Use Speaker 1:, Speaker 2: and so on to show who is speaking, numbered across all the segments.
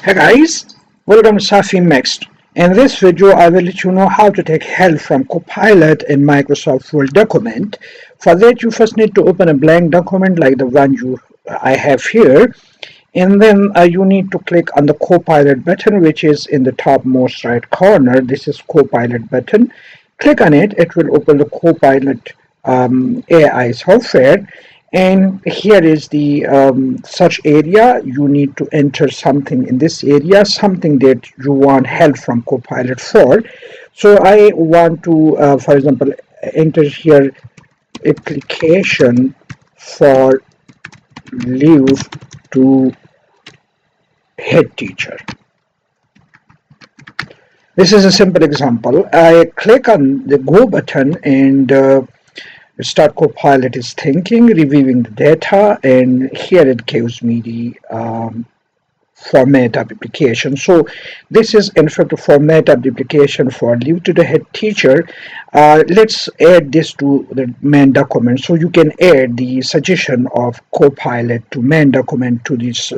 Speaker 1: Hey guys, welcome to Safi Mixed. In this video, I will let you know how to take help from Copilot in Microsoft Word document. For that, you first need to open a blank document like the one I have here, and then you need to click on the Copilot button, which is in the topmost right corner. This is Copilot button. Click on it. It will open the Copilot AI software, and here is the search area. You need to enter something in this area, something that you want help from Copilot for. So I want to, for example, enter here application for leave to head teacher. This is a simple example. I click on the go button, and start Copilot is thinking, reviewing the data, and here it gives me the format of application. So this is in fact a format of the application for leave to the head teacher. Let's add this to the main document. So you can add the suggestion of Copilot to main document to this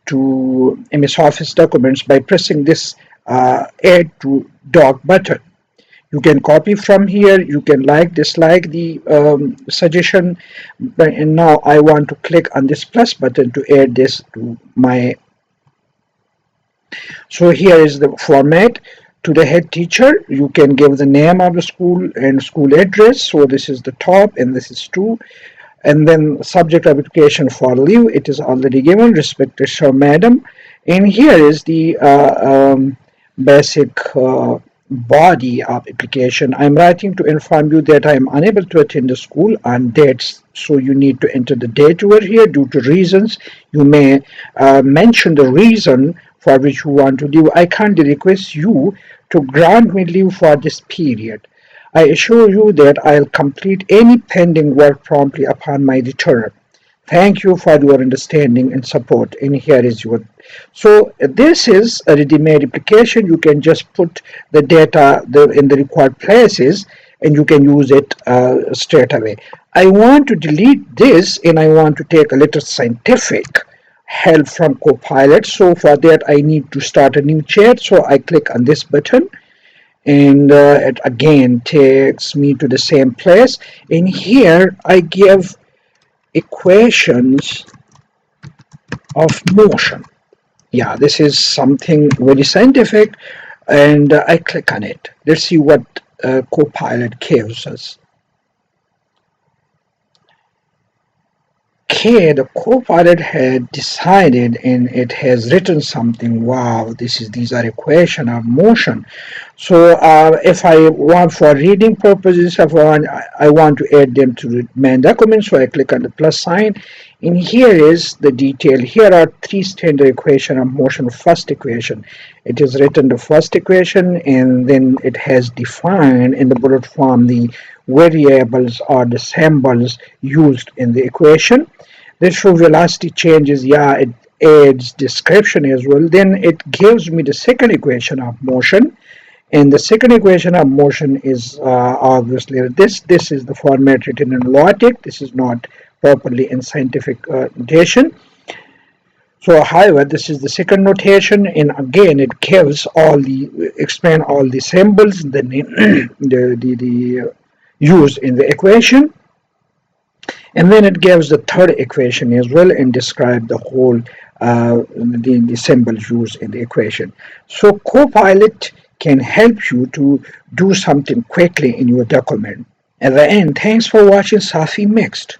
Speaker 1: to MS Office documents by pressing this add to doc button. You can copy from here, you can dislike the suggestion, and now I want to click on this plus button to add this to my. So here is the format. To the head teacher, you can give the name of the school and school address. So this is the top and this is true. And then subject of application for leave, it is already given, respected sir madam. And here is the basic body of application. I'm writing to inform you that I am unable to attend the school on dates. So you need to enter the date over here due to reasons. You may mention the reason for which you want to leave. I kindly request you to grant me leave for this period. I assure you that I'll complete any pending work promptly upon my return. Thank you for your understanding and support. And here is your. So this is a ready-made application. You can just put the data in the required places, and you can use it straight away. I want to delete this, and I want to take a little scientific help from Copilot. So for that, I need to start a new chat. So I click on this button, and it again takes me to the same place. And here I give equations of motion. Yeah, this is something very scientific, and I click on it. Let's see what Copilot gives us. Okay, the Copilot had decided, and it has written something. Wow, these are equation of motion. So if I want for reading purposes, if I want to add them to the main document, so I click on the plus sign, and here is the detail. Here are three standard equation of motion. First equation, it is written the first equation, and then it has defined in the bullet form the variables or the symbols used in the equation. This show velocity changes, yeah, it adds description as well. Then it gives me the second equation of motion, and the second equation of motion is obviously this is the format written in LaTeX. This is not properly in scientific notation. So however, this is the second notation, and again it gives explain all the symbols the used in the equation. And then it gives the third equation as well and describe the whole the symbols used in the equation. So Copilot can help you to do something quickly in your document. At the end, thanks for watching Safi Mixed.